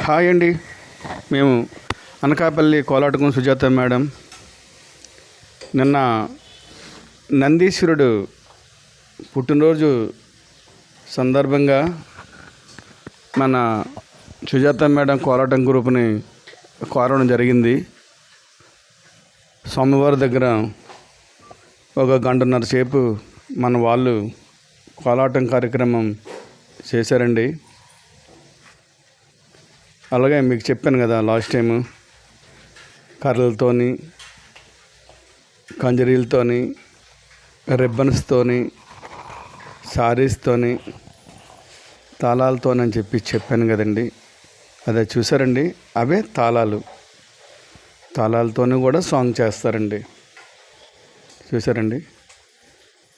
Hi అండి. మేము అనకాపల్లి కోలాటం Sujatha madam నిన్న నందీశ్వరుడు పుట్టినరోజు సందర్భంగా మన సుజాత మేడం కోలాటం గ్రూప్ని కోరడం జరిగింది. సోమవారి దగ్గర ఒక గంటన్నర సేపు మన వాళ్ళు కోలాటం కార్యక్రమం చేశారండి. అలాగే మీకు చెప్పాను కదా లాస్ట్ టైము, కర్రలతోని, కంజరీలతోని, రిబ్బన్స్తోని, సారీస్తోని, తాళాలతోని అని చెప్పాను కదండి. అదే చూసారండి, అవే తాళాలతోని కూడా సాంగ్ చేస్తారండి. చూసారండి,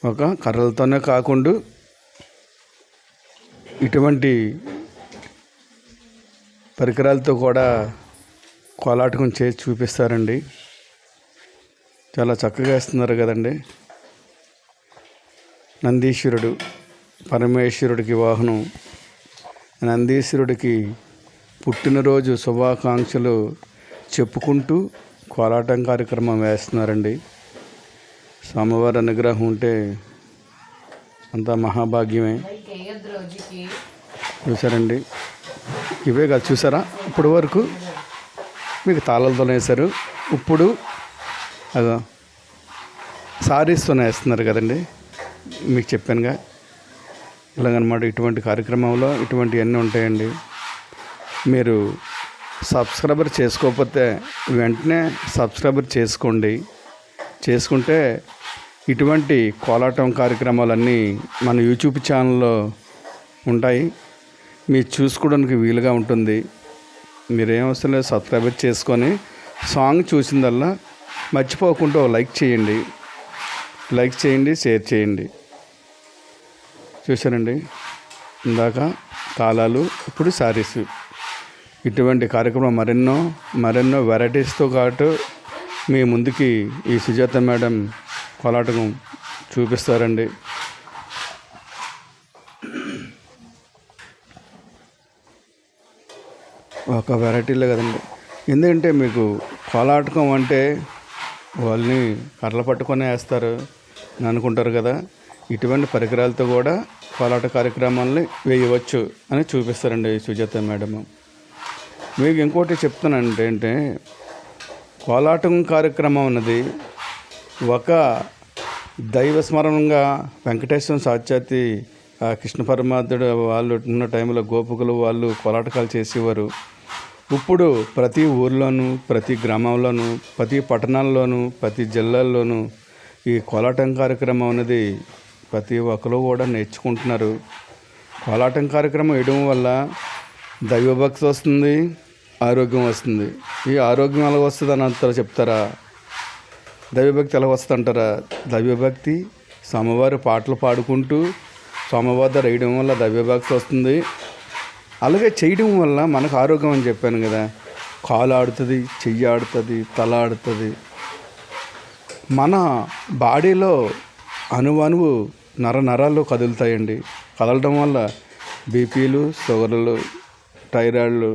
ఒక కర్రలతోనే కాకుండా ఇటువంటి పరికరాలతో కూడా కోలాటం చేసి చూపిస్తారండి. చాలా చక్కగా వేస్తున్నారు కదండి. నందీశ్వరుడు పరమేశ్వరుడికి వాహనం. నందీశ్వరుడికి పుట్టినరోజు శుభాకాంక్షలు చెప్పుకుంటూ కోలాటం కార్యక్రమం వేస్తున్నారండి. స్వామివారి అనుగ్రహం ఉంటే అంతా మహాభాగ్యమే. చూసారండి, ఇవే కాదు, చూసారా ఇప్పుడు వరకు మీకు తాళాలతో వేశారు, ఇప్పుడు అదో సారీస్తోనే వేస్తున్నారు కదండి. మీకు చెప్పానుగా ఇలాగనమాట. ఇటువంటి కార్యక్రమంలో ఇటువంటివన్నీ ఉంటాయండి. మీరు సబ్స్క్రైబర్ చేసుకోకపోతే వెంటనే సబ్స్క్రైబర్ చేసుకోండి. చేసుకుంటే ఇటువంటి కోలాటం కార్యక్రమాలన్నీ మన యూట్యూబ్ ఛానల్లో ఉంటాయి. మీరు చూసుకోవడానికి వీలుగా ఉంటుంది. మీరేం అవసరం లేదు, సబ్స్క్రైబర్ చేసుకొని సాంగ్ చూసిందల్లా మర్చిపోకుండా లైక్ చేయండి, షేర్ చేయండి. చూసారండి, ఇందాక తాళాలు, ఇప్పుడు సారీస్. ఇటువంటి కార్యక్రమం మరెన్నో వెరైటీస్తో పాటు మీ ముందుకి ఈ సుజాత మేడం కోలాటం చూపిస్తారండి. ఒక వెరైటీలే కదండి. ఎందుకంటే మీకు కోలాటం అంటే వాళ్ళని కర్రలు పట్టుకొని వేస్తారు అని అనుకుంటారు కదా. ఇటువంటి పరికరాలతో కూడా కోలాట కార్యక్రమాలని వేయవచ్చు అని చూపిస్తారండి సుజాత మేడము. మీకు ఇంకోటి చెప్తానంటే కోలాటం కార్యక్రమం అన్నది ఒక దైవ స్మరణంగా వెంకటేశ్వర సాక్షాత్తి కృష్ణ పరమాత్ముడు వాళ్ళు ఉన్న టైంలో గోపికలు వాళ్ళు కోలాటకాలు చేసేవారు. ఇప్పుడు ప్రతి ఊర్లోనూ, ప్రతి గ్రామంలోనూ, ప్రతి పట్టణాల్లోనూ, ప్రతి జిల్లాల్లోనూ ఈ కోలాటం కార్యక్రమం అనేది ప్రతి ఒక్కరు కూడా నేర్చుకుంటున్నారు. కోలాటం కార్యక్రమం వేయడం వల్ల దైవభక్తి వస్తుంది, ఆరోగ్యం వస్తుంది. ఈ ఆరోగ్యం ఎలా వస్తుంది అని అంటారా చెప్తారా? దైవభక్తి ఎలా వస్తుంది అంటారా? దైవభక్తి స్వామివారి పాటలు పాడుకుంటూ స్వామివారి వేయడం వల్ల దైవభక్తి వస్తుంది. అలాగే చేయడం వల్ల మనకు ఆరోగ్యం అని చెప్పాను కదా. కాలు ఆడుతుంది, చెయ్యి ఆడుతుంది, తల ఆడుతుంది. మన బాడీలో అణువు నరాలు కదులుతాయండి. కదలడం వల్ల బీపీలు, షుగర్లు, థైరాయిడ్లు,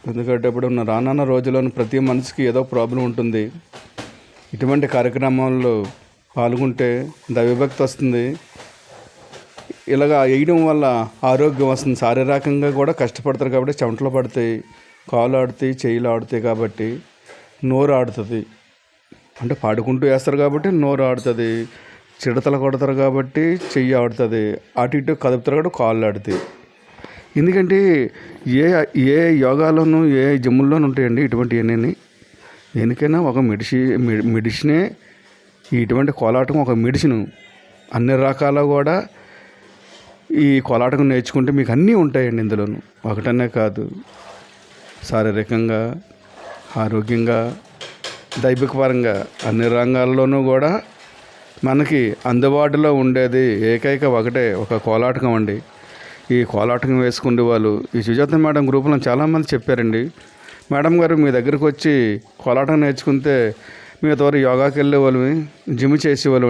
ఎందుకంటే ఇప్పుడు రానున్న రోజుల్లోనూ ప్రతి మనిషికి ఏదో ప్రాబ్లం ఉంటుంది. ఇటువంటి కార్యక్రమాల్లో పాల్గొంటే దైవభక్తి వస్తుంది. ఇలాగా వేయడం వల్ల ఆరోగ్యం వస్తుంది. శారీరకంగా కూడా కష్టపడతారు కాబట్టి చెమటలు పడతాయి, కాళ్ళు ఆడుతాయి, చెయ్యిలు ఆడుతాయి, కాబట్టి నోరు ఆడుతుంది. అంటే పాడుకుంటూ వేస్తారు కాబట్టి నోరు ఆడుతుంది. చిడతలు కొడతారు కాబట్టి చెయ్యి ఆడుతుంది. అటు ఇటు కదుపుతారు కాబట్టి కాళ్ళు ఆడుతాయి. ఎందుకంటే ఏ యోగాలోనూ ఏ జిమ్ముల్లోనూ ఉంటాయండి ఇటువంటివన్నీ. దేనికైనా ఒక మెడిసినే. ఇటువంటి కోలాటం ఒక మెడిసిన్. అన్ని రకాల కూడా ఈ కోలాటం నేర్చుకుంటే మీకు అన్నీ ఉంటాయండి. ఇందులోనూ ఒకటనే కాదు, శారీరకంగా, ఆరోగ్యంగా, దైవికపరంగా అన్ని రంగాల్లోనూ కూడా మనకి అందుబాటులో ఉండేది ఏకైక ఒక కోలాటం అండి. ఈ కోలాటం వేసుకునే వాళ్ళు ఈ సుజాత మేడం గ్రూపులో చాలామంది చెప్పారండి, మేడం గారు మీ దగ్గరికి వచ్చి కోలాటం నేర్చుకుంటే మీ ద్వారా యోగాకి వెళ్ళే వాళ్ళు, జిమ్ చేసేవాళ్ళు